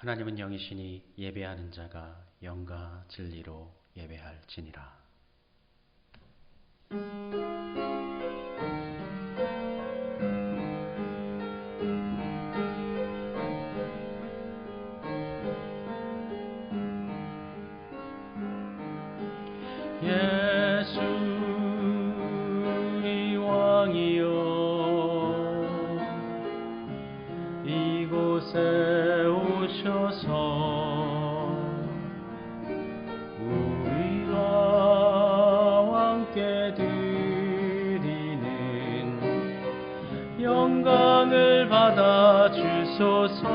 하나님은 영이시니 예배하는 자가 영과 진리로 예배할지니라. 예수 우리 왕이여, 이곳에 오셔서 우리가 왕께 드리는 영광을 받아 주소서.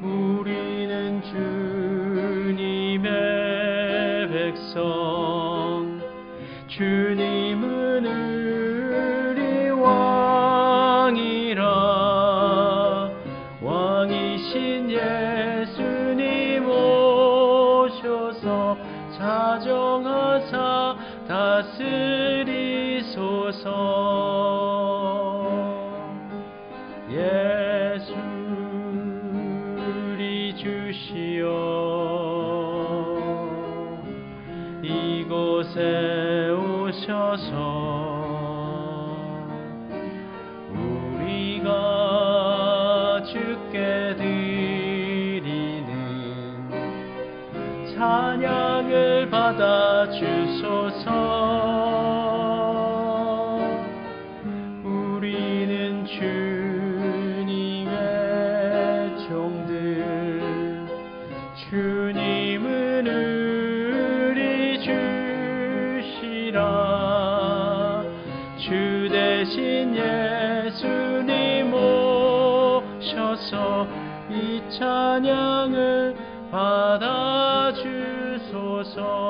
우리는 주님의 백성, 주님은 우리 왕이라. 왕이신 예수님 오셔서 자정하사 다스리소서. 예수 우리 주시여, 이곳에 오셔서 우리가 주께 드리는 찬양을 받아 주소서. 우리는 주님의 종들, 주님은 우리 주시라. 주 대신 예수님 오셔서 이 찬양을 받아 주소서.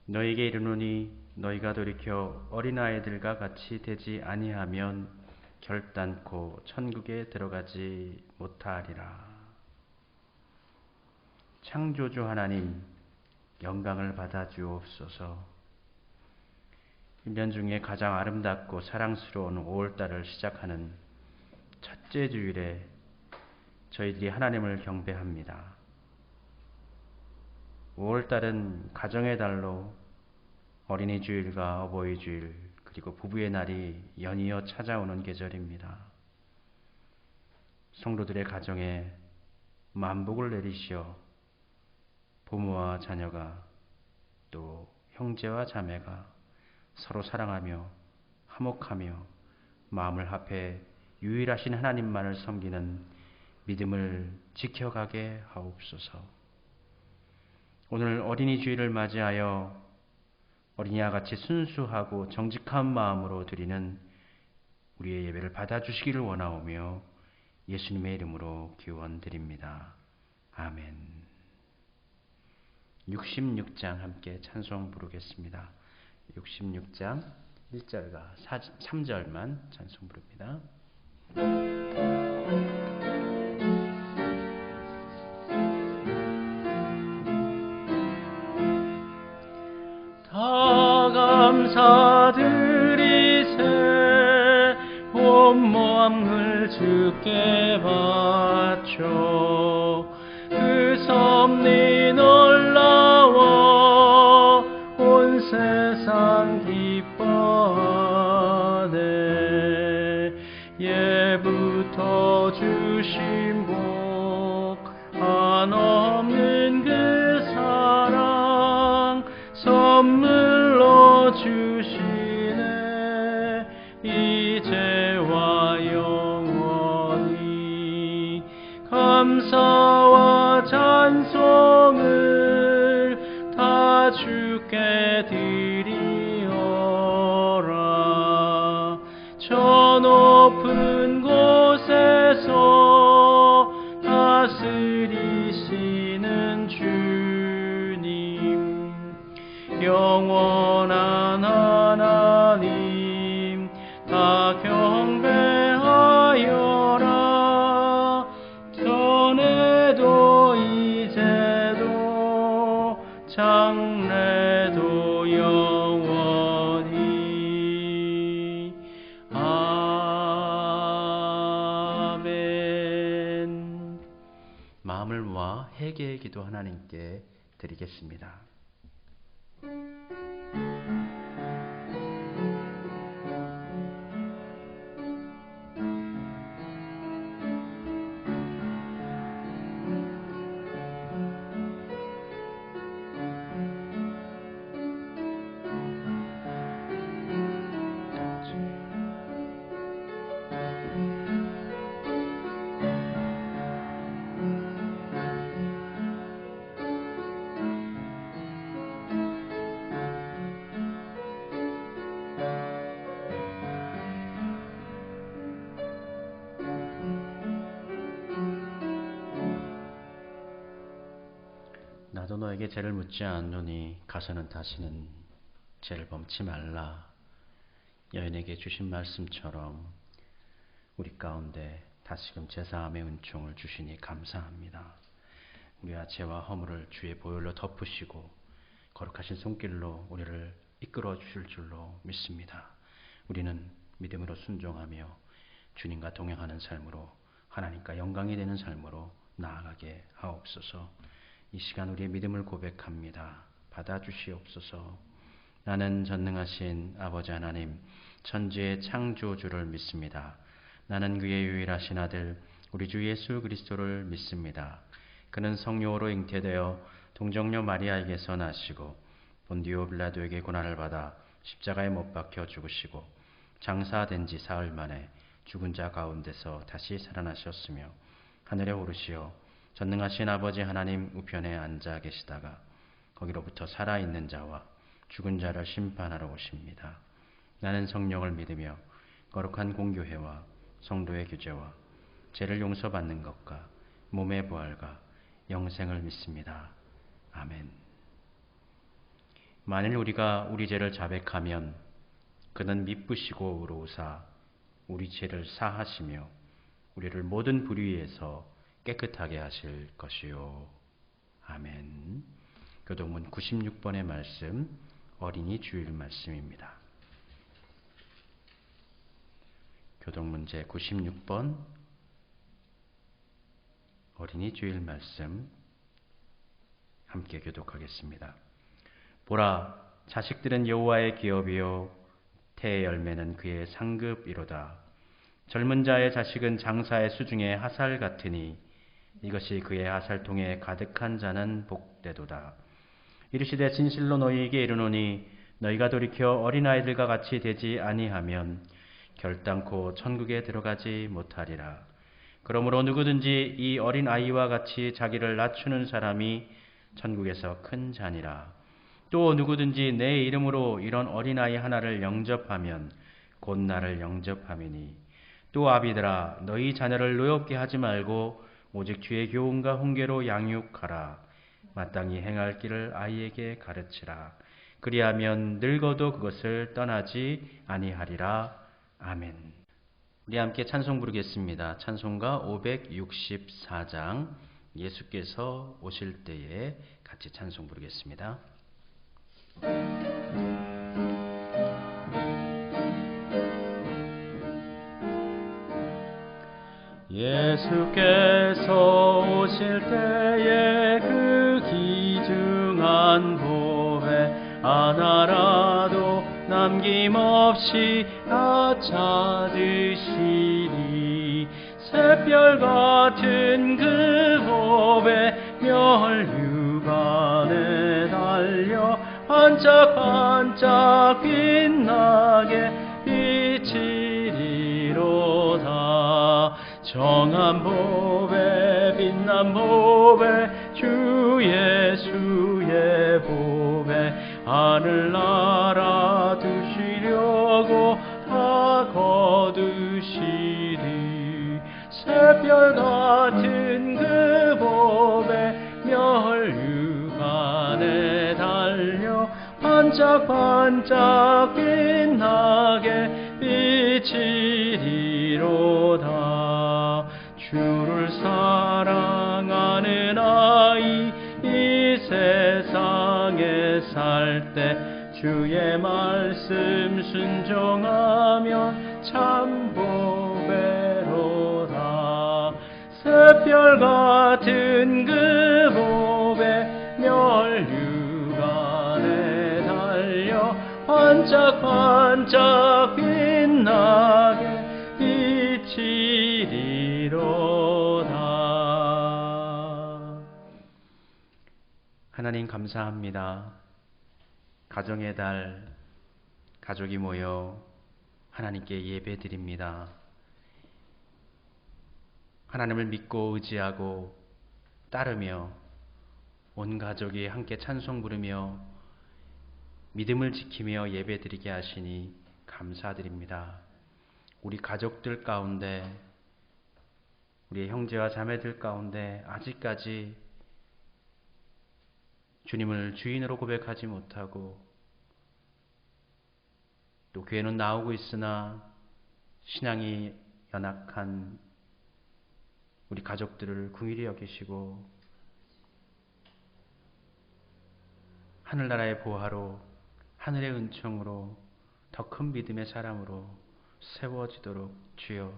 너희에게 이르노니 너희가 돌이켜 어린아이들과 같이 되지 아니하면 결단코 천국에 들어가지 못하리라. 창조주 하나님, 영광을 받아 주옵소서. 1년 중에 가장 아름답고 사랑스러운 5월달을 시작하는 첫째 주일에 저희들이 하나님을 경배합니다. 5월달은 가정의 달로 어린이 주일과 어버이 주일, 그리고 부부의 날이 연이어 찾아오는 계절입니다. 성도들의 가정에 만복을 내리시어 부모와 자녀가, 또 형제와 자매가 서로 사랑하며 화목하며 마음을 합해 유일하신 하나님만을 섬기는 믿음을 지켜가게 하옵소서. 오늘 어린이 주일을 맞이하여 어린이와 같이 순수하고 정직한 마음으로 드리는 우리의 예배를 받아주시기를 원하오며 예수님의 이름으로 기원드립니다. 아멘. 66장 함께 찬송 부르겠습니다. 66장 1절과 3절만 찬송 부릅니다. 다 감사드리세, 온 모함을 주께 바쳐. 그 섭리 놀라워 온 세상 기뻐하네. 예부터 주신 복 한없는 그 사랑 선물로 주시네. 이제와 영원히 감사와 찬송을 다 주께 드리어라. 저 높은 곳에서 다스리시는 주님, 영원한 하나님 다 경배하여라. 전에도 이제도 장래도 영원히. 세 개의 기도 하나님께 드리겠습니다. 나도 너에게 죄를 묻지 않노니 가서는 다시는 죄를 범치 말라. 여인에게 주신 말씀처럼 우리 가운데 다시금 제사함의 은총을 주시니 감사합니다. 우리와 죄와 허물을 주의 보혈로 덮으시고 거룩하신 손길로 우리를 이끌어 주실 줄로 믿습니다. 우리는 믿음으로 순종하며 주님과 동행하는 삶으로 하나님과 영광이 되는 삶으로 나아가게 하옵소서. 이 시간 우리의 믿음을 고백합니다. 받아주시옵소서. 나는 전능하신 아버지 하나님, 천지의 창조주를 믿습니다. 나는 그의 유일하신 아들 우리 주 예수 그리스도를 믿습니다. 그는 성령으로 잉태되어 동정녀 마리아에게서 나시고 본디오 빌라도에게 고난을 받아 십자가에 못 박혀 죽으시고 장사된 지 사흘 만에 죽은 자 가운데서 다시 살아나셨으며 하늘에 오르시어 전능하신 아버지 하나님 우편에 앉아 계시다가 거기로부터 살아있는 자와 죽은 자를 심판하러 오십니다. 나는 성령을 믿으며 거룩한 공교회와 성도의 규제와 죄를 용서받는 것과 몸의 부활과 영생을 믿습니다. 아멘. 만일 우리가 우리 죄를 자백하면 그는 미쁘시고 의로우사 우리 죄를 사하시며 우리를 모든 불의에서 깨끗하게 하실 것이요. 아멘. 교독문 96번의 말씀, 어린이 주일 말씀입니다. 교독문제 96번 어린이 주일 말씀 함께 교독하겠습니다. 보라, 자식들은 여호와의 기업이요 태의 열매는 그의 상급이로다. 젊은 자의 자식은 장사의 수중에 하살 같으니 이것이 그의 하살통에 가득한 자는 복되도다. 이르시되 진실로 너희에게 이르노니 너희가 돌이켜 어린아이들과 같이 되지 아니하면 결단코 천국에 들어가지 못하리라. 그러므로 누구든지 이 어린아이와 같이 자기를 낮추는 사람이 천국에서 큰 자니라. 또 누구든지 내 이름으로 이런 어린아이 하나를 영접하면 곧 나를 영접함이니 또 아비들아 너희 자녀를 노엽게 하지 말고 오직 주의 교훈과 훈계로 양육하라. 마땅히 행할 길을 아이에게 가르치라. 그리하면 늙어도 그것을 떠나지 아니하리라. 아멘. 우리 함께 찬송 부르겠습니다. 찬송가 564장 예수께서 오실 때에 같이 찬송 부르겠습니다. 예수께서 오실 때에 그 귀중한 보배 하나라도 남김없이 다 찾으시리. 샛별 같은 그 보배 멸류관에 달려 반짝반짝 빛나게 비치리로다. 정한 보배 빛난 보배 주 예수의 보배 하늘나라 두시려고 다 거두시리. 샛별 같은 그 보배 멸류관에 달려 반짝반짝 빛나게 비치리로다. 주를 사랑하는 아이 이 세상에 살 때 주의 말씀 순종하면 참 보배로다. 샛별 같은 그 반짝반짝 빛나게 비치리로다. 하나님 감사합니다. 가정의 달, 가족이 모여 하나님께 예배드립니다. 하나님을 믿고 의지하고 따르며 온 가족이 함께 찬송 부르며 믿음을 지키며 예배드리게 하시니 감사드립니다. 우리 가족들 가운데, 우리 형제와 자매들 가운데 아직까지 주님을 주인으로 고백하지 못하고 또 교회는 나오고 있으나 신앙이 연약한 우리 가족들을 긍휼히 여기시고 하늘나라의 보화로, 하늘의 은총으로, 더 큰 믿음의 사람으로 세워지도록 주여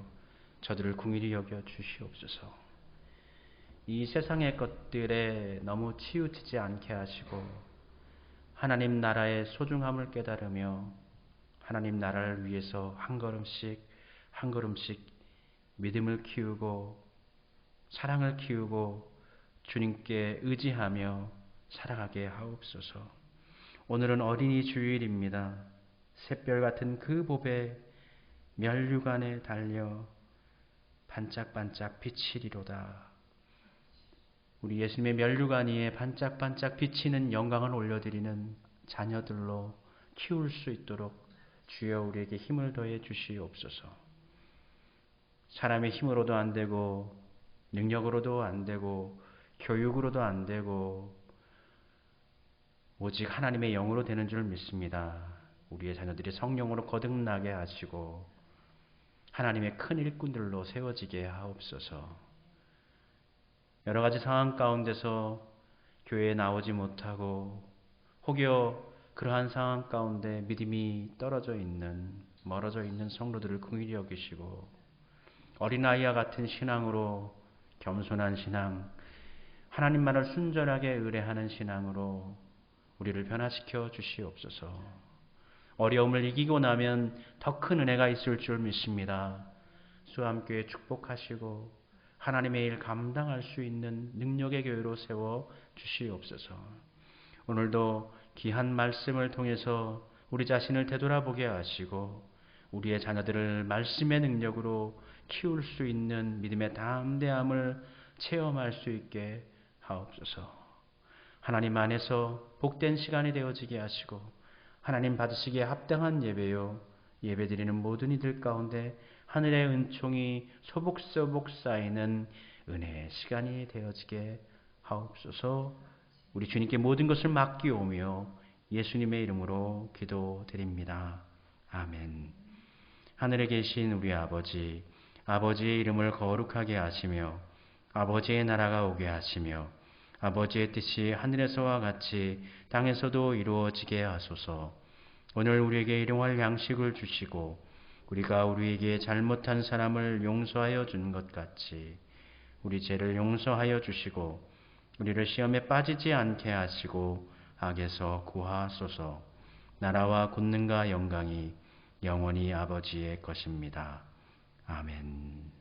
저들을 긍휼히 여겨 주시옵소서. 이 세상의 것들에 너무 치우치지 않게 하시고 하나님 나라의 소중함을 깨달으며 하나님 나라를 위해서 한 걸음씩 한 걸음씩 믿음을 키우고 사랑을 키우고 주님께 의지하며 살아가게 하옵소서. 오늘은 어린이 주일입니다. 샛별 같은 그 봅에 면류관에 달려 반짝반짝 비치리로다. 우리 예수님의 면류관 위에 반짝반짝 비치는 영광을 올려드리는 자녀들로 키울 수 있도록 주여 우리에게 힘을 더해 주시옵소서. 사람의 힘으로도 안 되고 능력으로도 안 되고 교육으로도 안 되고 오직 하나님의 영으로 되는 줄 믿습니다. 우리의 자녀들이 성령으로 거듭나게 하시고 하나님의 큰 일꾼들로 세워지게 하옵소서. 여러 가지 상황 가운데서 교회에 나오지 못하고 혹여 그러한 상황 가운데 믿음이 떨어져 있는, 멀어져 있는 성도들을 긍휼히 여기시고 어린아이와 같은 신앙으로, 겸손한 신앙, 하나님만을 순전하게 의뢰하는 신앙으로 우리를 변화시켜 주시옵소서. 어려움을 이기고 나면 더 큰 은혜가 있을 줄 믿습니다. 수암교회 축복하시고 하나님의 일 감당할 수 있는 능력의 교회로 세워 주시옵소서. 오늘도 귀한 말씀을 통해서 우리 자신을 되돌아보게 하시고 우리의 자녀들을 말씀의 능력으로 키울 수 있는 믿음의 담대함을 체험할 수 있게 하옵소서. 하나님 안에서 복된 시간이 되어지게 하시고 하나님 받으시기에 합당한 예배요 예배드리는 모든 이들 가운데 하늘의 은총이 소복소복 쌓이는 은혜의 시간이 되어지게 하옵소서. 우리 주님께 모든 것을 맡기오며 예수님의 이름으로 기도드립니다. 아멘. 하늘에 계신 우리 아버지, 아버지의 이름을 거룩하게 하시며 아버지의 나라가 오게 하시며 아버지의 뜻이 하늘에서와 같이 땅에서도 이루어지게 하소서. 오늘 우리에게 일용할 양식을 주시고 우리가 우리에게 잘못한 사람을 용서하여 준 것 같이 우리 죄를 용서하여 주시고 우리를 시험에 빠지지 않게 하시고 악에서 구하소서. 나라와 권능과 영광이 영원히 아버지의 것입니다. 아멘.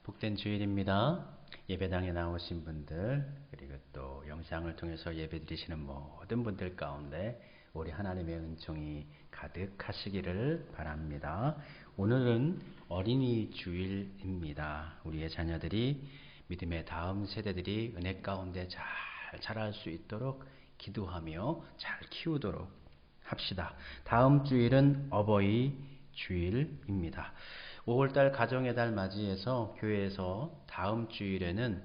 복된 주일입니다. 예배당에 나오신 분들 그리고 또 영상을 통해서 예배드리시는 모든 분들 가운데 우리 하나님의 은총이 가득하시기를 바랍니다. 오늘은 어린이 주일입니다. 우리의 자녀들이 믿음의 다음 세대들이 은혜 가운데 잘 자랄 수 있도록 기도하며 잘 키우도록 합시다. 다음 주일은 어버이 주일입니다. 5월달 가정의 달 맞이해서 교회에서 다음 주일에는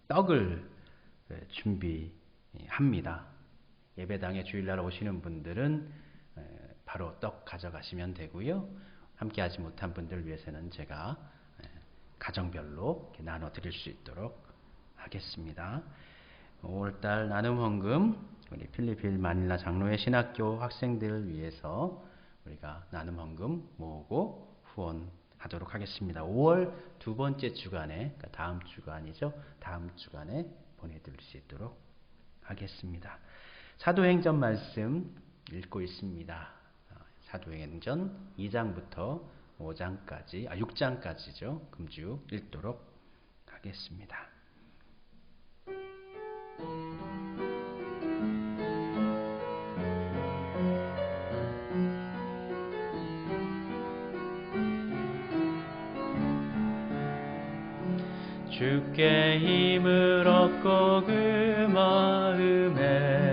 떡을 준비합니다. 예배당에 주일날 오시는 분들은 바로 떡 가져가시면 되고요. 함께하지 못한 분들 위해서는 제가 가정별로 이렇게 나눠드릴 수 있도록 하겠습니다. 5월달 나눔 헌금 우리 필리핀 마닐라 장로회 신학교 학생들을 위해서 우리가 나눔 헌금 모으고 후원하도록 하겠습니다. 5월 두 번째 주간에, 그러니까 다음 주간이죠. 다음 주간에 보내드릴 수 있도록 하겠습니다. 사도행전 말씀 읽고 있습니다. 사도행전 2장부터 5장까지, 6장까지죠. 금주 읽도록 하겠습니다. 주께 힘을 얻고 그 마음에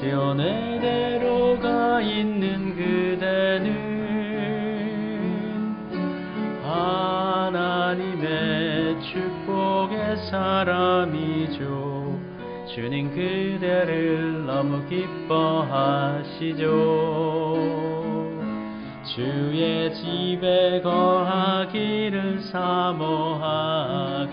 시온의 대로가 있는 그대는 하나님의 축복의 사람이죠. 주님 그대를 너무 기뻐하시죠. 주의 집에 거하기를 사모하고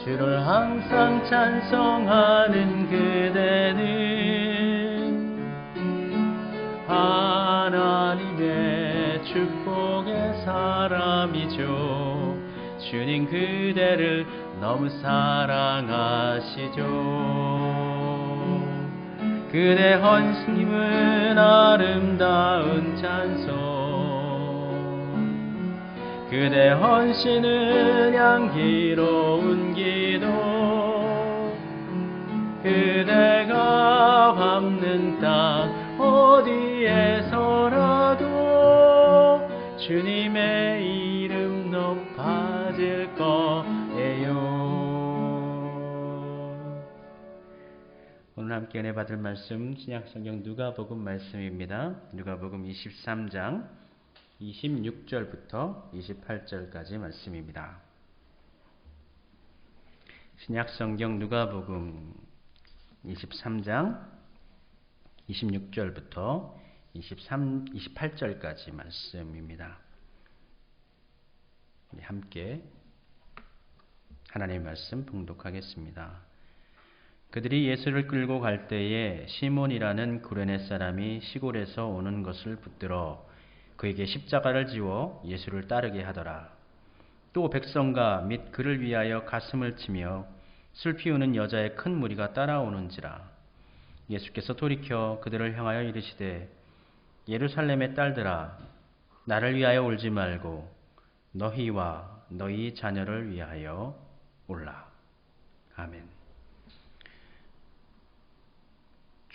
주를 항상 찬송하는 그대는 하나님의 축복의 사람이죠. 주님 그대를 너무 사랑하시죠. 그대 헌신은 아름다운 찬송, 그대 헌신은 향기로운 기도, 그대가 밟는 땅 어디에서라도 주님의 이름 높아질 거예요. 오늘 함께 은혜 받을 말씀 신약성경 누가복음 말씀입니다. 누가복음 23장 26절부터 28절까지 말씀입니다. 신약성경 누가복음 23장 26절부터 28절까지 말씀입니다. 우리 함께 하나님의 말씀 봉독하겠습니다. 그들이 예수를 끌고 갈 때에 시몬이라는 구레네 사람이 시골에서 오는 것을 붙들어 그에게 십자가를 지워 예수를 따르게 하더라. 또 백성과 및 그를 위하여 가슴을 치며 술 피우는 여자의 큰 무리가 따라오는지라. 예수께서 돌이켜 그들을 향하여 이르시되 예루살렘의 딸들아 나를 위하여 울지 말고 너희와 너희 자녀를 위하여 울라. 아멘.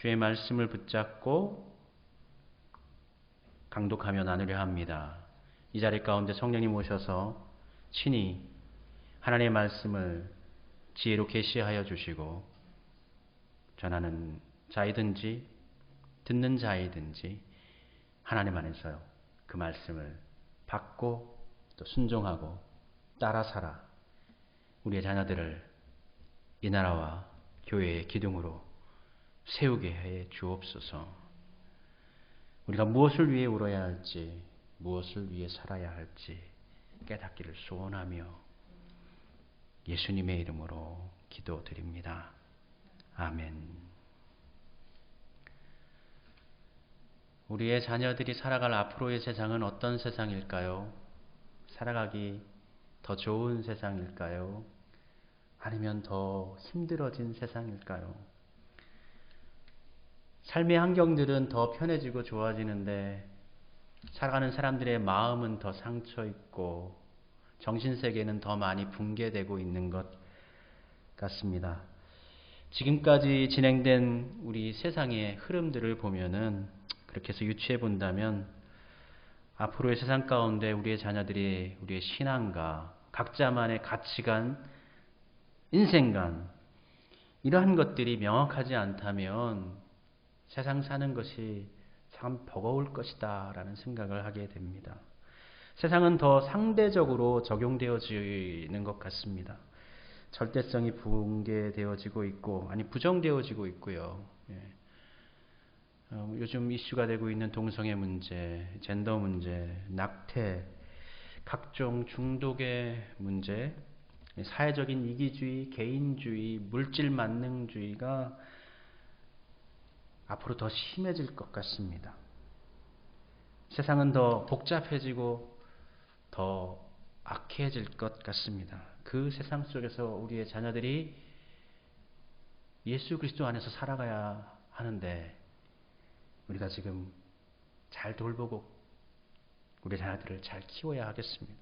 주의 말씀을 붙잡고 강독하며 나누려 합니다. 이 자리 가운데 성령님 오셔서 친히 하나님의 말씀을 지혜로 계시하여 주시고 전하는 자이든지 듣는 자이든지 하나님 안에서 그 말씀을 받고 또 순종하고 따라 살아 우리의 자녀들을 이 나라와 교회의 기둥으로 세우게 해 주옵소서. 우리가 무엇을 위해 울어야 할지, 무엇을 위해 살아야 할지 깨닫기를 소원하며 예수님의 이름으로 기도드립니다. 아멘. 우리의 자녀들이 살아갈 앞으로의 세상은 어떤 세상일까요? 살아가기 더 좋은 세상일까요? 아니면 더 힘들어진 세상일까요? 삶의 환경들은 더 편해지고 좋아지는데 살아가는 사람들의 마음은 더 상처 있고 정신세계는 더 많이 붕괴되고 있는 것 같습니다. 지금까지 진행된 우리 세상의 흐름들을 보면은 그렇게 해서 유추해 본다면 앞으로의 세상 가운데 우리의 자녀들이 우리의 신앙과 각자만의 가치관, 인생관 이러한 것들이 명확하지 않다면 세상 사는 것이 참 버거울 것이다 라는 생각을 하게 됩니다. 세상은 더 상대적으로 적용되어지는 것 같습니다. 절대성이 붕괴되어지고 있고, 아니 부정되어지고 있고요. 예. 요즘 이슈가 되고 있는 동성애 문제, 젠더 문제, 낙태, 각종 중독의 문제, 사회적인 이기주의, 개인주의, 물질 만능주의가 앞으로 더 심해질 것 같습니다. 세상은 더 복잡해지고 더 악해질 것 같습니다. 그 세상 속에서 우리의 자녀들이 예수 그리스도 안에서 살아가야 하는데 우리가 지금 잘 돌보고 우리 자녀들을 잘 키워야 하겠습니다.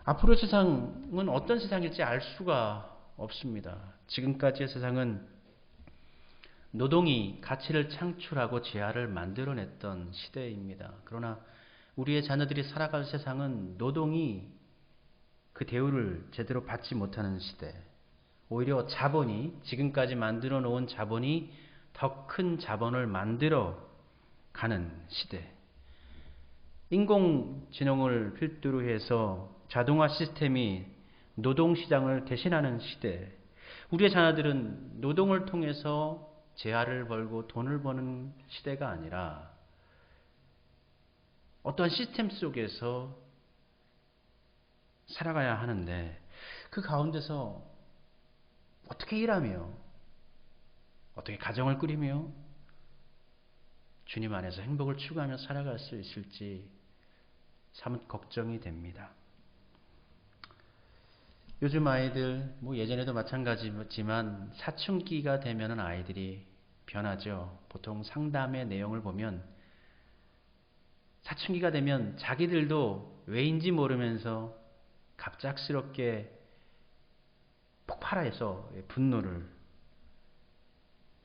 앞으로 세상은 어떤 세상일지 알 수가 없습니다. 지금까지의 세상은 노동이 가치를 창출하고 재화를 만들어냈던 시대입니다. 그러나 우리의 자녀들이 살아갈 세상은 노동이 그 대우를 제대로 받지 못하는 시대. 오히려 자본이, 지금까지 만들어 놓은 자본이 더 큰 자본을 만들어 가는 시대. 인공지능을 필두로 해서 자동화 시스템이 노동시장을 대신하는 시대. 우리의 자녀들은 노동을 통해서 재화를 벌고 돈을 버는 시대가 아니라 어떠한 시스템 속에서 살아가야 하는데 그 가운데서 어떻게 일하며 어떻게 가정을 꾸리며 주님 안에서 행복을 추구하며 살아갈 수 있을지 사뭇 걱정이 됩니다. 요즘 아이들 예전에도 마찬가지지만 사춘기가 되면 아이들이 변하죠. 보통 상담의 내용을 보면 사춘기가 되면 자기들도 왜인지 모르면서 갑작스럽게 폭발해서 분노를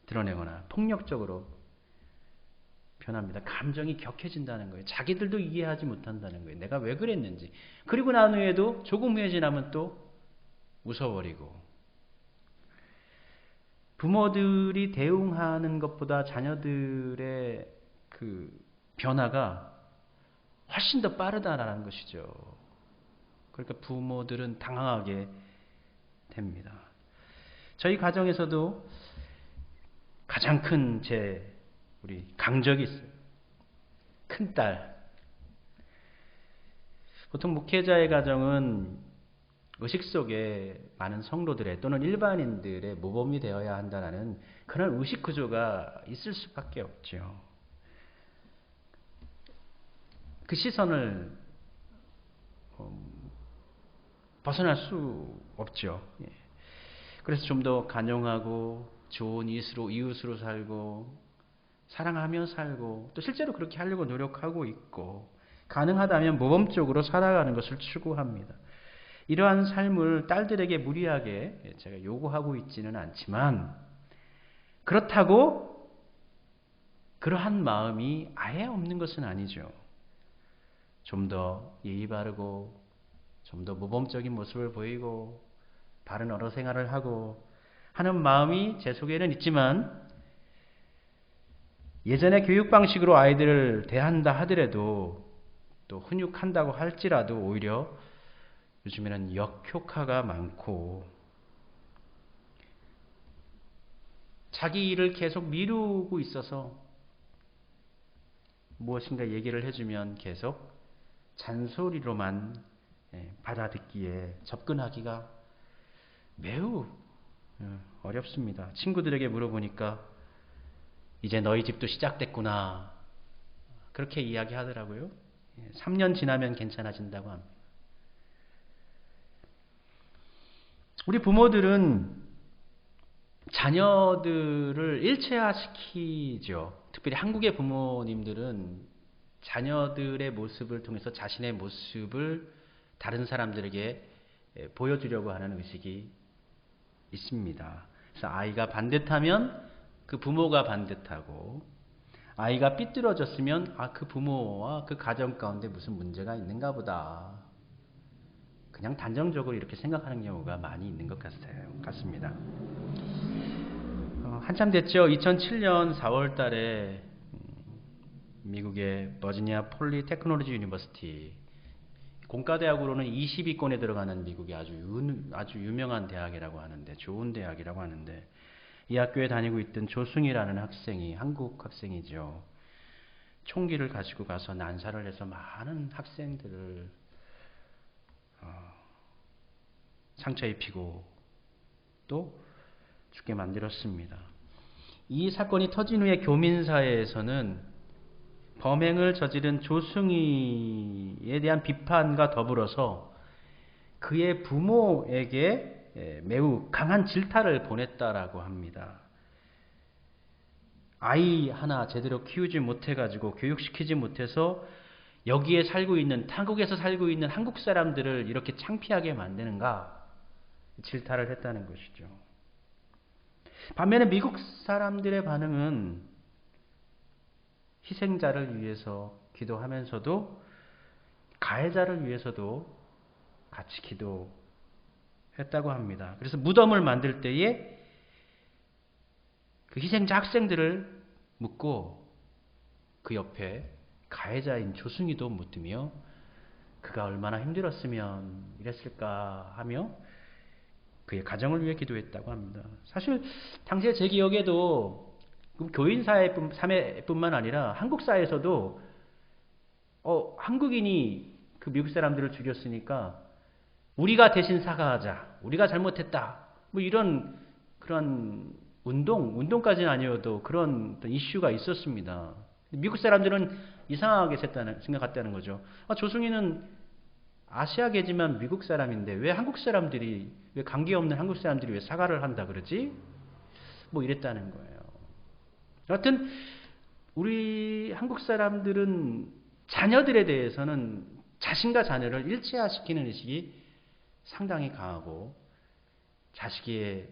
드러내거나 폭력적으로 변합니다. 감정이 격해진다는 거예요. 자기들도 이해하지 못한다는 거예요. 내가 왜 그랬는지. 그리고 난 후에도 조금 후에 지나면 또 웃어버리고. 부모들이 대응하는 것보다 자녀들의 그 변화가 훨씬 더 빠르다라는 것이죠. 그러니까 부모들은 당황하게 됩니다. 저희 가정에서도 가장 큰 우리 강적이 있어요. 큰딸. 보통 목회자의 가정은 의식 속에 많은 성도들의 또는 일반인들의 모범이 되어야 한다는 그런 의식 구조가 있을 수밖에 없죠. 그 시선을 벗어날 수 없죠. 그래서 좀 더 간용하고 좋은 이웃으로 살고 사랑하며 살고 또 실제로 그렇게 하려고 노력하고 있고 가능하다면 모범적으로 살아가는 것을 추구합니다. 이러한 삶을 딸들에게 무리하게 제가 요구하고 있지는 않지만 그렇다고 그러한 마음이 아예 없는 것은 아니죠. 좀 더 예의 바르고 좀 더 모범적인 모습을 보이고 바른 어른 생활을 하고 하는 마음이 제 속에는 있지만 예전의 교육 방식으로 아이들을 대한다 하더라도 또 훈육한다고 할지라도 오히려 요즘에는 역효과가 많고 자기 일을 계속 미루고 있어서 무엇인가 얘기를 해주면 계속 잔소리로만 받아듣기에 접근하기가 매우 어렵습니다. 친구들에게 물어보니까 이제 너희 집도 시작됐구나 그렇게 이야기하더라고요. 3년 지나면 괜찮아진다고 합니다. 우리 부모들은 자녀들을 일체화시키죠. 특별히 한국의 부모님들은 자녀들의 모습을 통해서 자신의 모습을 다른 사람들에게 보여주려고 하는 의식이 있습니다. 그래서 아이가 반듯하면 그 부모가 반듯하고 아이가 삐뚤어졌으면 그 부모와 그 가정 가운데 무슨 문제가 있는가 보다. 그냥 단정적으로 이렇게 생각하는 경우가 많이 있는 것 같습니다. 한참 됐죠. 2007년 4월 달에 미국의 버지니아 폴리테크놀로지 유니버시티 공과대학으로는 20위권에 들어가는 미국의 아주 유명한 대학이라고 하는데 좋은 대학이라고 하는데 이 학교에 다니고 있던 조승희라는 학생이, 한국 학생이죠. 총기를 가지고 가서 난사를 해서 많은 학생들을 상처 입히고 또 죽게 만들었습니다. 이 사건이 터진 후에 교민사회에서는 범행을 저지른 조승희에 대한 비판과 더불어서 그의 부모에게 매우 강한 질타를 보냈다라고 합니다. 아이 하나 제대로 키우지 못해가지고 교육시키지 못해서 여기에 살고 있는, 타국에서 살고 있는 한국 사람들을 이렇게 창피하게 만드는가 질타를 했다는 것이죠. 반면에 미국 사람들의 반응은 희생자를 위해서 기도하면서도 가해자를 위해서도 같이 기도했다고 합니다. 그래서 무덤을 만들 때에 그 희생자 학생들을 묻고 그 옆에 가해자인 조승희도 묻으며 그가 얼마나 힘들었으면 이랬을까 하며 그의 가정을 위해 기도했다고 합니다. 사실 당시에 제 기억에도 교인 사회뿐만 아니라 한국 사회에서도 한국인이 그 미국 사람들을 죽였으니까 우리가 대신 사과하자. 우리가 잘못했다. 뭐 이런 그런 운동까지는 아니어도 그런 어떤 이슈가 있었습니다. 미국 사람들은 이상하게 생각했다는 거죠. 조승희는 아시아계지만 미국 사람인데 왜 관계없는 한국 사람들이 왜 사과를 한다 그러지? 뭐 이랬다는 거예요. 여하튼 우리 한국 사람들은 자녀들에 대해서는 자신과 자녀를 일체화시키는 의식이 상당히 강하고 자식의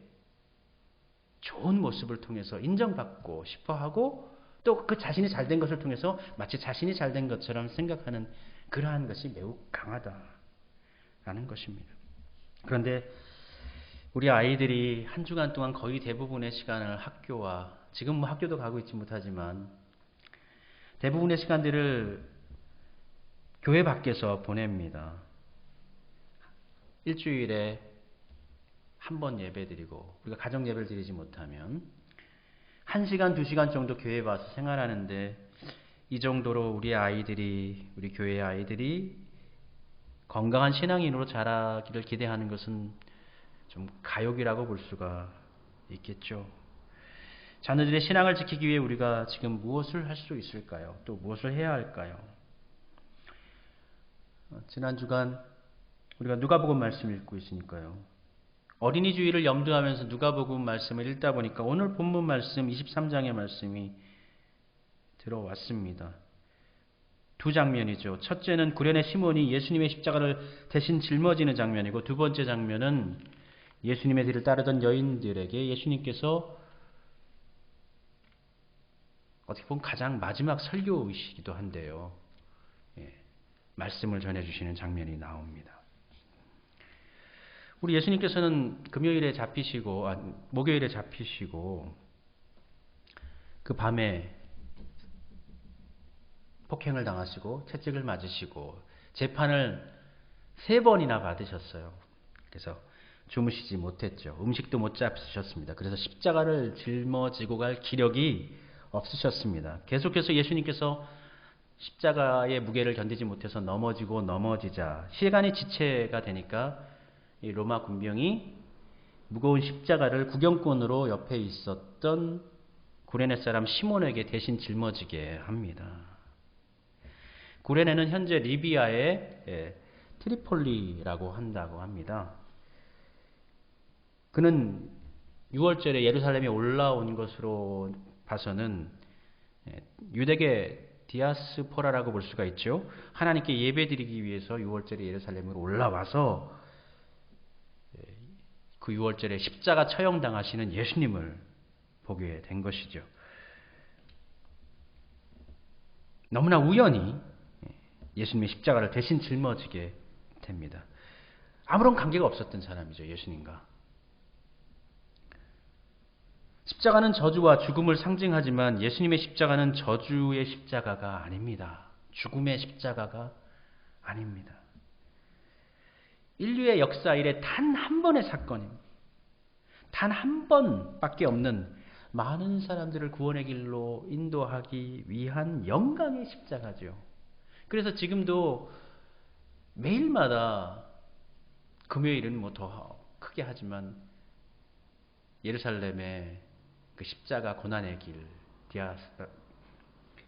좋은 모습을 통해서 인정받고 싶어하고 또 그 자신이 잘된 것을 통해서 마치 자신이 잘된 것처럼 생각하는 그러한 것이 매우 강하다라는 것입니다. 그런데 우리 아이들이 한 주간 동안 거의 대부분의 시간을 학교와 지금 뭐 학교도 가고 있지 못하지만 대부분의 시간들을 교회 밖에서 보냅니다. 일주일에 한 번 예배드리고 우리가 가정 예배를 드리지 못하면 1시간, 2시간 정도 교회에 와서 생활하는데 이 정도로 우리 교회의 아이들이 건강한 신앙인으로 자라기를 기대하는 것은 좀 가욕이라고 볼 수가 있겠죠. 자녀들의 신앙을 지키기 위해 우리가 지금 무엇을 할 수 있을까요? 또 무엇을 해야 할까요? 지난 주간 우리가 누가복음 말씀 읽고 있으니까요. 어린이 주일을 염두하면서 누가복음 말씀을 읽다 보니까 오늘 본문 말씀 23장의 말씀이 들어왔습니다. 두 장면이죠. 첫째는 구레네 시몬이 예수님의 십자가를 대신 짊어지는 장면이고 두 번째 장면은 예수님의 뒤를 따르던 여인들에게 예수님께서 어떻게 보면 가장 마지막 설교이시기도 한데요. 말씀을 전해주시는 장면이 나옵니다. 우리 예수님께서는 목요일에 잡히시고 그 밤에 폭행을 당하시고 채찍을 맞으시고 재판을 3번이나 받으셨어요. 그래서 주무시지 못했죠. 음식도 못 잡수셨습니다. 그래서 십자가를 짊어지고 갈 기력이 없으셨습니다. 계속해서 예수님께서 십자가의 무게를 견디지 못해서 넘어지자 시간이 지체가 되니까 이 로마 군병이 무거운 십자가를 구경꾼으로 옆에 있었던 구레네 사람 시몬에게 대신 짊어지게 합니다. 구레네는 현재 리비아의 트리폴리라고 한다고 합니다. 그는 6월절에 예루살렘에 올라온 것으로 봐서는 유대계 디아스포라라고 볼 수가 있죠. 하나님께 예배드리기 위해서 6월절에 예루살렘으로 올라와서 그 6월절에 십자가 처형당하시는 예수님을 보게 된 것이죠. 너무나 우연히 예수님의 십자가를 대신 짊어지게 됩니다. 아무런 관계가 없었던 사람이죠. 예수님과. 십자가는 저주와 죽음을 상징하지만 예수님의 십자가는 저주의 십자가가 아닙니다. 죽음의 십자가가 아닙니다. 인류의 역사 이래 단 한 번의 사건입니다. 단 한 번밖에 없는 많은 사람들을 구원의 길로 인도하기 위한 영광의 십자가죠. 그래서 지금도 매일마다 금요일은 뭐 더 크게 하지만 예루살렘의 그 십자가 고난의 길,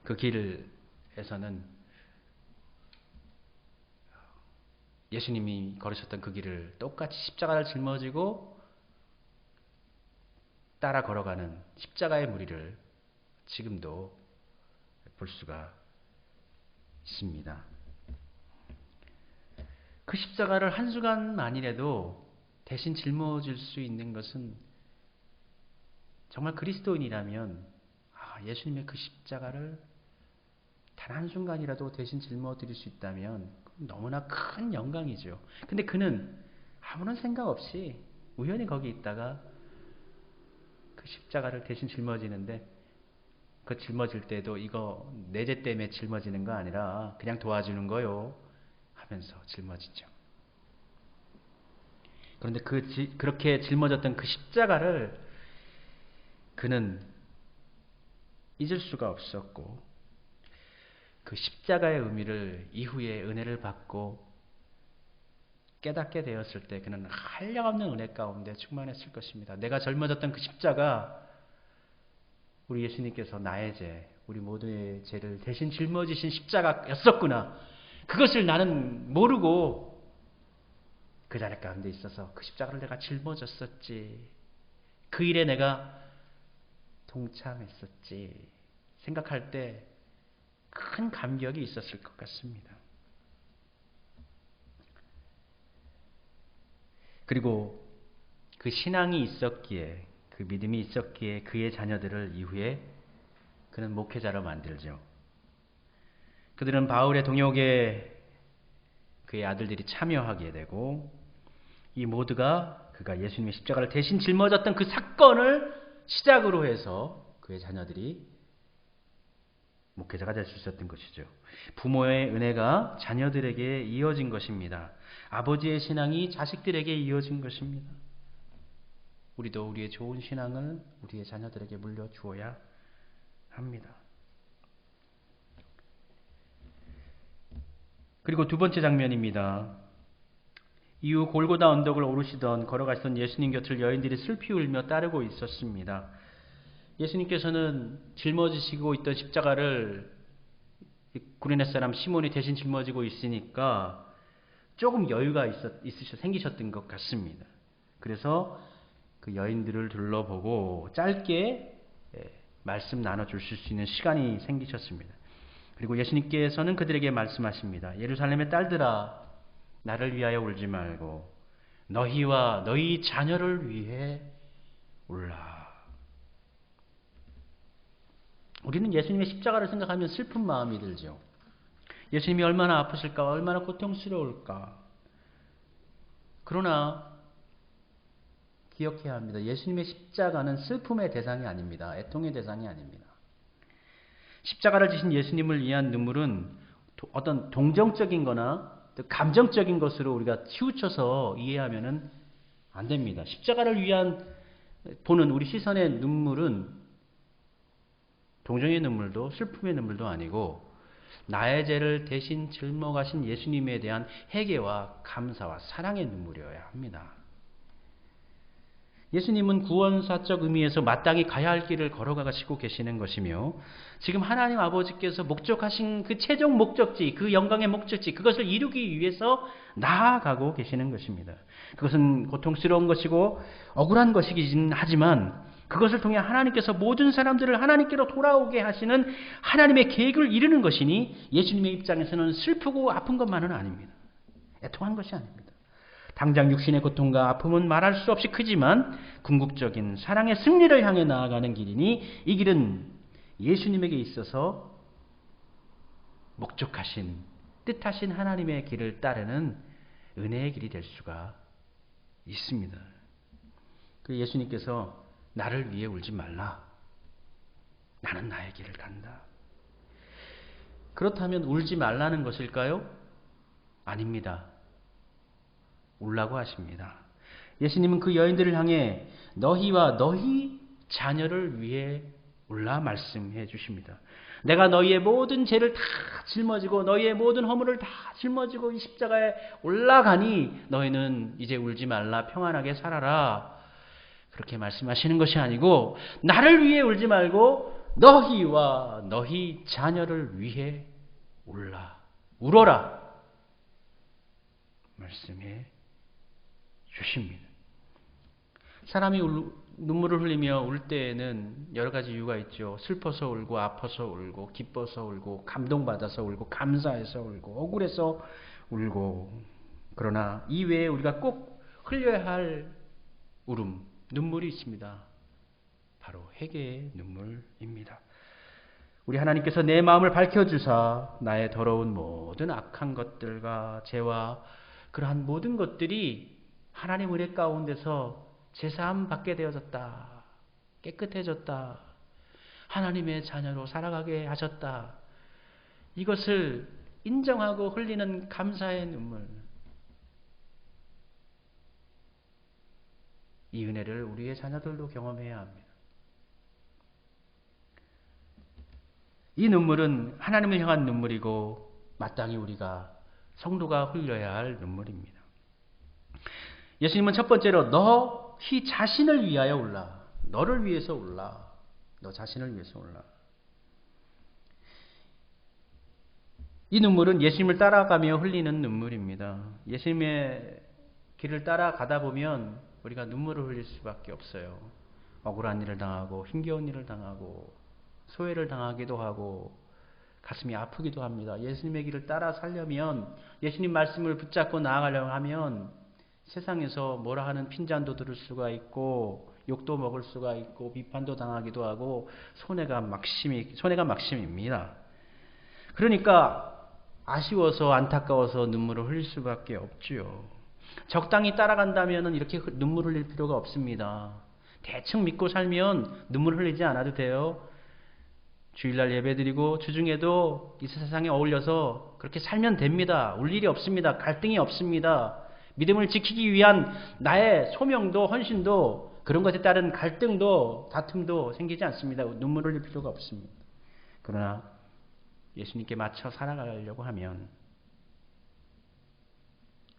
그 길에서는 예수님이 걸으셨던 그 길을 똑같이 십자가를 짊어지고 따라 걸어가는 십자가의 무리를 지금도 볼 수가 있습니다. 그 십자가를 한순간만이라도 대신 짊어질 수 있는 것은 정말 그리스도인이라면 예수님의 그 십자가를 단 한순간이라도 대신 짊어드릴 수 있다면 너무나 큰 영광이죠. 근데 그는 아무런 생각 없이 우연히 거기 있다가 그 십자가를 대신 짊어지는데 그 짊어질 때도 이거 내 죄 때문에 짊어지는 거 아니라 그냥 도와주는 거요 하면서 짊어지죠. 그런데 그렇게 짊어졌던 그 십자가를 그는 잊을 수가 없었고 그 십자가의 의미를 이후에 은혜를 받고 깨닫게 되었을 때 그는 한량없는 은혜 가운데 충만했을 것입니다. 내가 짊어졌던 그 십자가 우리 예수님께서 나의 죄, 우리 모두의 죄를 대신 짊어지신 십자가였었구나. 그것을 나는 모르고 그 자리 가운데 있어서 그 십자가를 내가 짊어졌었지. 그 일에 내가 동참했었지. 생각할 때 큰 감격이 있었을 것 같습니다. 그리고 그 신앙이 있었기에, 그 믿음이 있었기에 그의 자녀들을 이후에 그는 목회자로 만들죠. 그들은 바울의 동역에 그의 아들들이 참여하게 되고 이 모두가 그가 예수님의 십자가를 대신 짊어졌던 그 사건을 시작으로 해서 그의 자녀들이 목회자가 될 수 있었던 것이죠. 부모의 은혜가 자녀들에게 이어진 것입니다. 아버지의 신앙이 자식들에게 이어진 것입니다. 우리도 우리의 좋은 신앙을 우리의 자녀들에게 물려주어야 합니다. 그리고 두 번째 장면입니다. 이후 골고다 언덕을 오르시던 걸어가시던 예수님 곁을 여인들이 슬피 울며 따르고 있었습니다. 예수님께서는 짊어지시고 있던 십자가를 구레네 사람 시몬이 대신 짊어지고 있으니까 조금 여유가 생기셨던 것 같습니다. 그래서 그 여인들을 둘러보고 짧게 말씀 나눠줄 수 있는 시간이 생기셨습니다. 그리고 예수님께서는 그들에게 말씀하십니다. 예루살렘의 딸들아, 나를 위하여 울지 말고 너희와 너희 자녀를 위해 울라. 우리는 예수님의 십자가를 생각하면 슬픈 마음이 들죠. 예수님이 얼마나 아프실까, 얼마나 고통스러울까. 그러나 기억해야 합니다. 예수님의 십자가는 슬픔의 대상이 아닙니다. 애통의 대상이 아닙니다. 십자가를 지신 예수님을 위한 눈물은 어떤 동정적인 거나 감정적인 것으로 우리가 치우쳐서 이해하면 안 됩니다. 십자가를 위한 보는 우리 시선의 눈물은 동정의 눈물도 슬픔의 눈물도 아니고 나의 죄를 대신 짊어가신 예수님에 대한 회개와 감사와 사랑의 눈물이어야 합니다. 예수님은 구원사적 의미에서 마땅히 가야 할 길을 걸어가시고 계시는 것이며 지금 하나님 아버지께서 목적하신 그 최종 목적지, 그 영광의 목적지, 그것을 이루기 위해서 나아가고 계시는 것입니다. 그것은 고통스러운 것이고 억울한 것이긴 하지만 그것을 통해 하나님께서 모든 사람들을 하나님께로 돌아오게 하시는 하나님의 계획을 이루는 것이니 예수님의 입장에서는 슬프고 아픈 것만은 아닙니다. 애통한 것이 아닙니다. 당장 육신의 고통과 아픔은 말할 수 없이 크지만 궁극적인 사랑의 승리를 향해 나아가는 길이니 이 길은 예수님에게 있어서 목적하신 뜻하신 하나님의 길을 따르는 은혜의 길이 될 수가 있습니다. 그 예수님께서 나를 위해 울지 말라. 나는 나의 길을 간다. 그렇다면 울지 말라는 것일까요? 아닙니다. 울라고 하십니다. 예수님은 그 여인들을 향해 너희와 너희 자녀를 위해 울라 말씀해 주십니다. 내가 너희의 모든 죄를 다 짊어지고 너희의 모든 허물을 다 짊어지고 이 십자가에 올라가니 너희는 이제 울지 말라, 평안하게 살아라. 그렇게 말씀하시는 것이 아니고 나를 위해 울지 말고 너희와 너희 자녀를 위해 울어라 말씀해 주십니다. 사람이 눈물을 흘리며 울 때에는 여러 가지 이유가 있죠. 슬퍼서 울고, 아파서 울고, 기뻐서 울고, 감동받아서 울고, 감사해서 울고, 억울해서 울고. 그러나 이 외에 우리가 꼭 흘려야 할 울음, 눈물이 있습니다. 바로 회개의 눈물입니다. 우리 하나님께서 내 마음을 밝혀주사 나의 더러운 모든 악한 것들과 죄와 그러한 모든 것들이 하나님 은혜 가운데서 제사함 받게 되어졌다. 깨끗해졌다. 하나님의 자녀로 살아가게 하셨다. 이것을 인정하고 흘리는 감사의 눈물. 이 은혜를 우리의 자녀들도 경험해야 합니다. 이 눈물은 하나님을 향한 눈물이고 마땅히 우리가 성도가 흘려야 할 눈물입니다. 예수님은 첫 번째로 너희 자신을 위하여 울라. 너를 위해서 울라. 너 자신을 위해서 울라. 이 눈물은 예수님을 따라가며 흘리는 눈물입니다. 예수님의 길을 따라가다 보면 우리가 눈물을 흘릴 수밖에 없어요. 억울한 일을 당하고 힘겨운 일을 당하고 소외를 당하기도 하고 가슴이 아프기도 합니다. 예수님의 길을 따라 살려면 예수님 말씀을 붙잡고 나아가려고 하면 세상에서 뭐라 하는 핀잔도 들을 수가 있고 욕도 먹을 수가 있고 비판도 당하기도 하고 손해가 막심입니다. 그러니까 아쉬워서 안타까워서 눈물을 흘릴 수밖에 없지요. 적당히 따라간다면 이렇게 눈물 흘릴 필요가 없습니다. 대충 믿고 살면 눈물 흘리지 않아도 돼요. 주일날 예배드리고 주중에도 이 세상에 어울려서 그렇게 살면 됩니다. 울 일이 없습니다. 갈등이 없습니다. 믿음을 지키기 위한 나의 소명도 헌신도 그런 것에 따른 갈등도 다툼도 생기지 않습니다. 눈물 흘릴 필요가 없습니다. 그러나 예수님께 맞춰 살아가려고 하면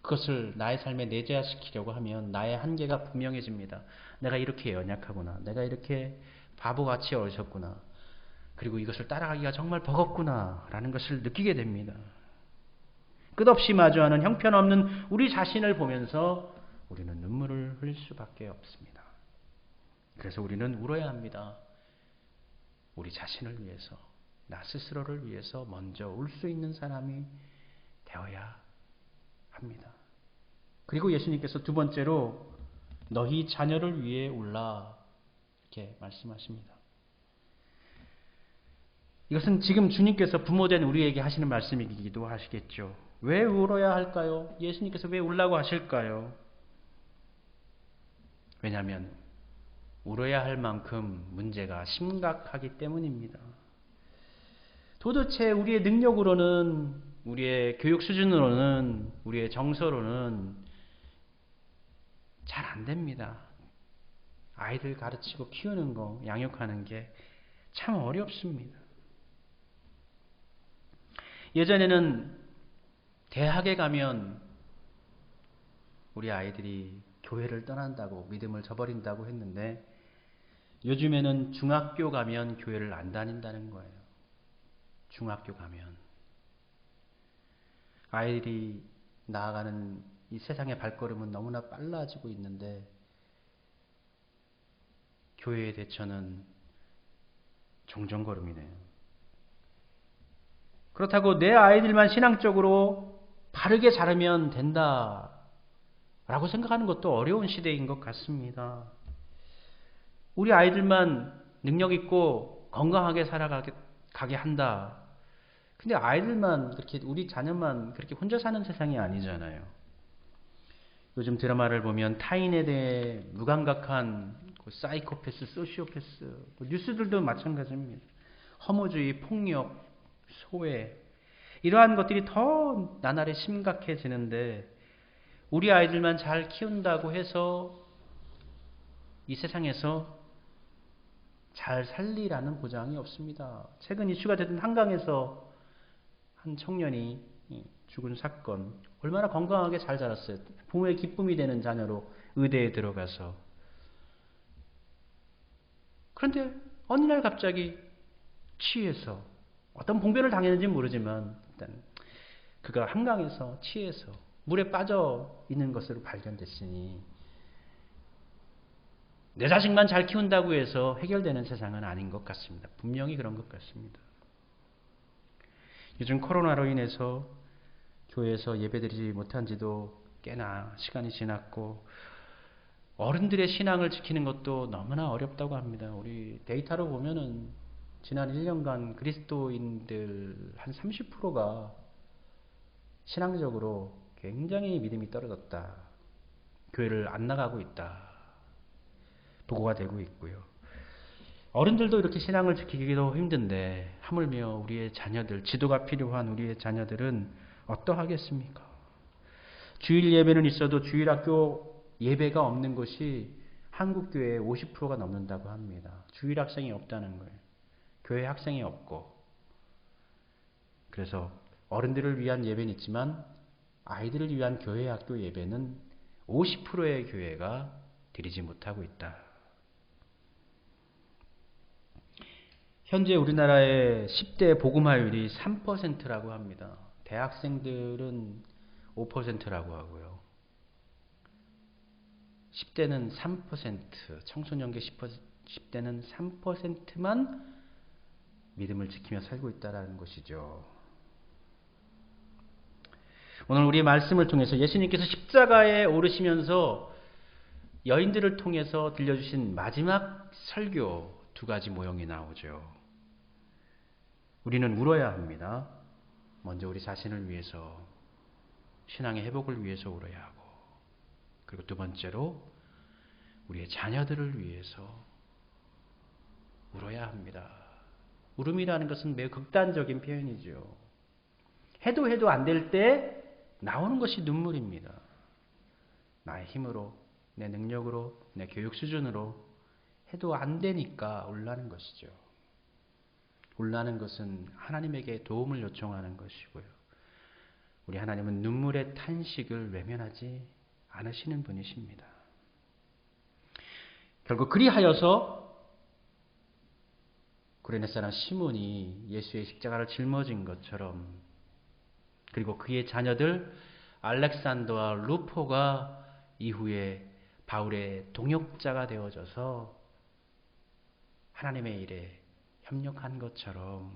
그것을 나의 삶에 내재화시키려고 하면 나의 한계가 분명해집니다. 내가 이렇게 연약하구나. 내가 이렇게 바보같이 어리석구나. 그리고 이것을 따라가기가 정말 버겁구나 라는 것을 느끼게 됩니다. 끝없이 마주하는 형편없는 우리 자신을 보면서 우리는 눈물을 흘릴 수밖에 없습니다. 그래서 우리는 울어야 합니다. 우리 자신을 위해서, 나 스스로를 위해서 먼저 울 수 있는 사람이 되어야 합니다. 그리고 예수님께서 두 번째로 너희 자녀를 위해 울라 이렇게 말씀하십니다. 이것은 지금 주님께서 부모된 우리에게 하시는 말씀이기도 하시겠죠. 왜 울어야 할까요? 예수님께서 왜 울라고 하실까요? 왜냐하면 울어야 할 만큼 문제가 심각하기 때문입니다. 도대체 우리의 능력으로는, 우리의 교육 수준으로는, 우리의 정서로는 잘 안 됩니다. 아이들 가르치고 키우는 거, 양육하는 게 참 어렵습니다. 예전에는 대학에 가면 우리 아이들이 교회를 떠난다고, 믿음을 저버린다고 했는데 요즘에는 중학교 가면 교회를 안 다닌다는 거예요. 중학교 가면. 아이들이 나아가는 이 세상의 발걸음은 너무나 빨라지고 있는데 교회의 대처는 종종걸음이네요. 그렇다고 내 아이들만 신앙적으로 바르게 자라면 된다 라고 생각하는 것도 어려운 시대인 것 같습니다. 우리 아이들만 능력 있고 건강하게 살아가게 한다. 근데 아이들만 그렇게, 우리 자녀만 그렇게 혼자 사는 세상이 아니잖아요. 요즘 드라마를 보면 타인에 대해 무감각한 사이코패스, 소시오패스, 뉴스들도 마찬가지입니다. 허무주의, 폭력, 소외, 이러한 것들이 더 나날이 심각해지는데 우리 아이들만 잘 키운다고 해서 이 세상에서 잘 살리라는 보장이 없습니다. 최근 이슈가 됐던 한강에서 한 청년이 죽은 사건, 얼마나 건강하게 잘 자랐어요. 부모의 기쁨이 되는 자녀로 의대에 들어가서. 그런데 어느 날 갑자기 취해서, 어떤 봉변을 당했는지 모르지만 일단 그가 한강에서 취해서 물에 빠져 있는 것으로 발견됐으니 내 자식만 잘 키운다고 해서 해결되는 세상은 아닌 것 같습니다. 분명히 그런 것 같습니다. 요즘 코로나로 인해서 교회에서 예배드리지 못한 지도 꽤나 시간이 지났고 어른들의 신앙을 지키는 것도 너무나 어렵다고 합니다. 우리 데이터로 보면은 지난 1년간 그리스도인들 한 30%가 신앙적으로 굉장히 믿음이 떨어졌다. 교회를 안 나가고 있다. 보고가 되고 있고요. 어른들도 이렇게 신앙을 지키기도 힘든데 하물며 우리의 자녀들, 지도가 필요한 우리의 자녀들은 어떠하겠습니까? 주일 예배는 있어도 주일학교 예배가 없는 곳이 한국교회의 50%가 넘는다고 합니다. 주일 학생이 없다는 거예요. 교회 학생이 없고. 그래서 어른들을 위한 예배는 있지만 아이들을 위한 교회 학교 예배는 50%의 교회가 드리지 못하고 있다. 현재 우리나라의 10대 복음화율이 3%라고 합니다. 대학생들은 5%라고 하고요. 10대는 3%, 청소년기 10대는 3%만 믿음을 지키며 살고 있다는 것이죠. 오늘 우리 말씀을 통해서 예수님께서 십자가에 오르시면서 여인들을 통해서 들려주신 마지막 설교 두 가지 모형이 나오죠. 우리는 울어야 합니다. 먼저 우리 자신을 위해서, 신앙의 회복을 위해서 울어야 하고, 그리고 두 번째로 우리의 자녀들을 위해서 울어야 합니다. 울음이라는 것은 매우 극단적인 표현이죠. 해도 안 될 때 나오는 것이 눈물입니다. 나의 힘으로, 내 능력으로, 내 교육 수준으로 해도 안 되니까 울라는 것이죠. 울라는 것은 하나님에게 도움을 요청하는 것이고요. 우리 하나님은 눈물의 탄식을 외면하지 않으시는 분이십니다. 결국 그리하여서 구레네 사람 시몬이 예수의 십자가를 짊어진 것처럼, 그리고 그의 자녀들 알렉산더와 루포가 이후에 바울의 동역자가 되어져서 하나님의 일에 협력한 것처럼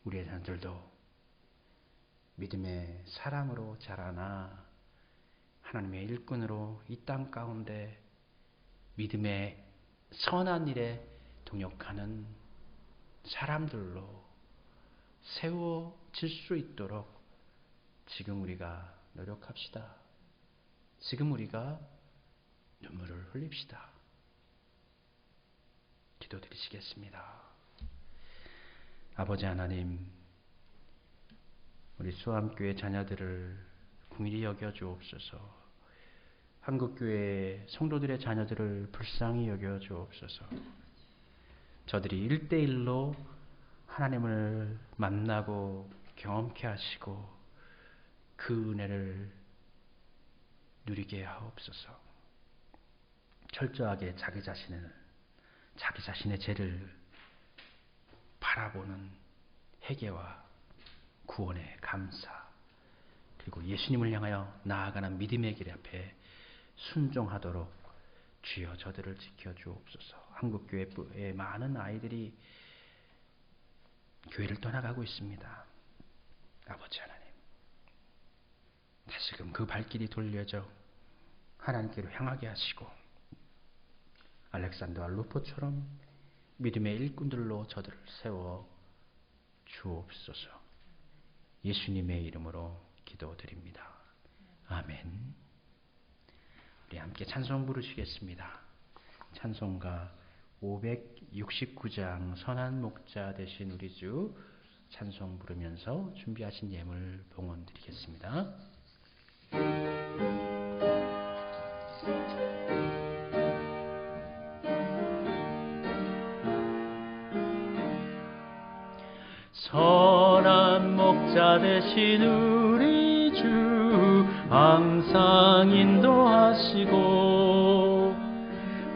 우리의 자녀들도 믿음의 사람으로 자라나 하나님의 일꾼으로 이 땅 가운데 믿음의 선한 일에 동역하는 사람들로 세워질 수 있도록 지금 우리가 노력합시다. 지금 우리가 눈물을 흘립시다. 기도드리시겠습니다. 아버지 하나님, 우리 수암교회 자녀들을 긍휼히 여겨 주옵소서. 한국교회 성도들의 자녀들을 불쌍히 여겨 주옵소서. 저들이 1대1로 하나님을 만나고 경험케 하시고 그 은혜를 누리게 하옵소서. 철저하게 자기 자신의 죄를 바라보는 회개와 구원의 감사, 그리고 예수님을 향하여 나아가는 믿음의 길 앞에 순종하도록 주여 저들을 지켜주옵소서. 한국교회의 많은 아이들이 교회를 떠나가고 있습니다. 아버지 하나님, 다시금 그 발길이 돌려져 하나님께로 향하게 하시고 알렉산더와 루포처럼 믿음의 일꾼들로 저들을 세워 주옵소서. 예수님의 이름으로 기도드립니다. 아멘. 우리 함께 찬송 부르시겠습니다. 찬송가 569장 선한 목자 되신 우리 주 찬송 부르면서 준비하신 예물 봉헌 드리겠습니다. 선한 목자 되신 우리 주 항상 인도하시고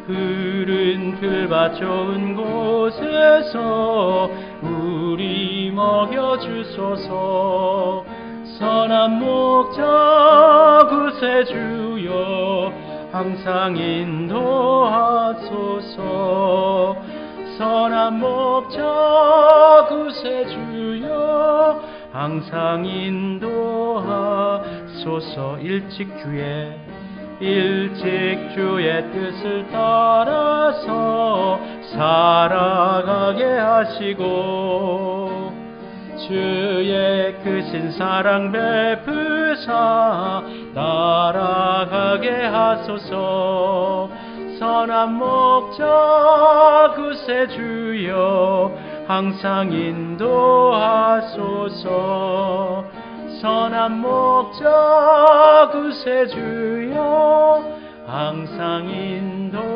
푸른 풀밭 좋은 곳에서 우리 먹여주소서. 선한 목자 구세주여 항상 인도하소서. 선한 목자 구세주여 항상 인도하소서. 일찍 주의 뜻을 따라서 살아가게 하시고 주의 크신 사랑 베푸사 날아가게 하소서. 선한 목자 구세주여 항상 인도하소서. 선한 목자 구세주여 항상 인도하소서.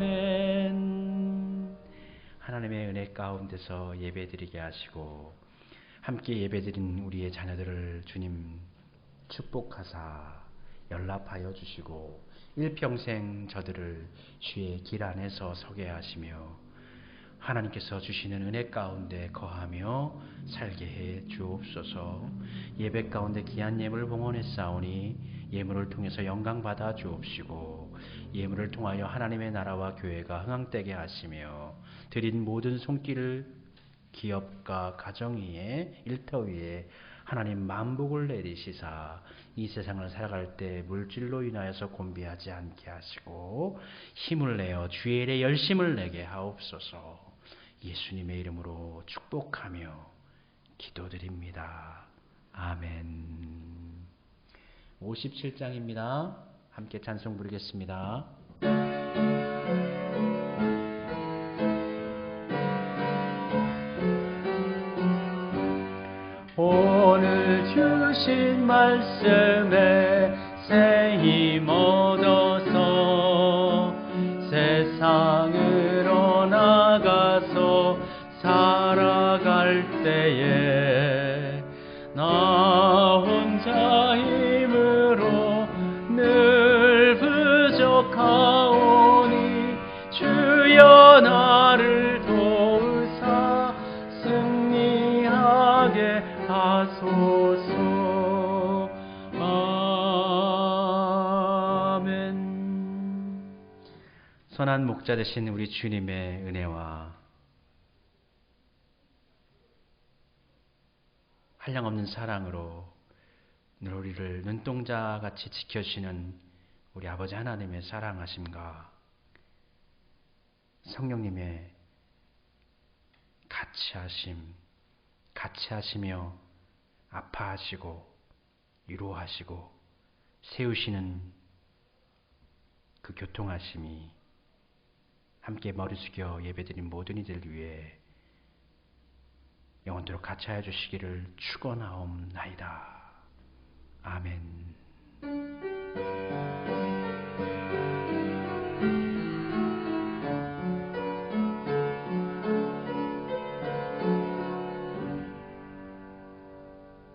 아멘. 하나님의 은혜 가운데서 예배드리게 하시고 함께 예배드린 우리의 자녀들을 주님 축복하사 연락하여 주시고 일평생 저들을 주의 길 안에서 서게 하시며 하나님께서 주시는 은혜 가운데 거하며 살게 해 주옵소서. 예배 가운데 귀한 예물을 봉헌했사오니 예물을 통해서 영광 받아 주옵시고 예물을 통하여 하나님의 나라와 교회가 흥황되게 하시며 드린 모든 손길을 기업과 가정 위에 일터 위에 하나님 만복을 내리시사 이 세상을 살아갈 때 물질로 인하여서 곤비하지 않게 하시고 힘을 내어 주의 일에 열심을 내게 하옵소서. 예수님의 이름으로 축복하며 기도드립니다. 아멘. 57장입니다. 함께 찬송 부르겠습니다. 오늘 주신 말씀에 새 힘 얻어서 세상으로 나가서 살아갈 때에 나 혼자 힘으로 늘 부족하오니 주여 나를 도우사 승리하게 하소서. 아멘. 선한 목자 되신 우리 주님의 은혜와 한량없는 사랑으로 늘 우리를 눈동자같이 지켜주시는 우리 아버지 하나님의 사랑하심과 성령님의 같이 하시며 아파하시고 위로하시고 세우시는 그 교통하심이 함께 머리 숙여 예배드린 모든 이들 위해 영원토록 같이 하여 주시기를 축원하옵나이다. 아멘.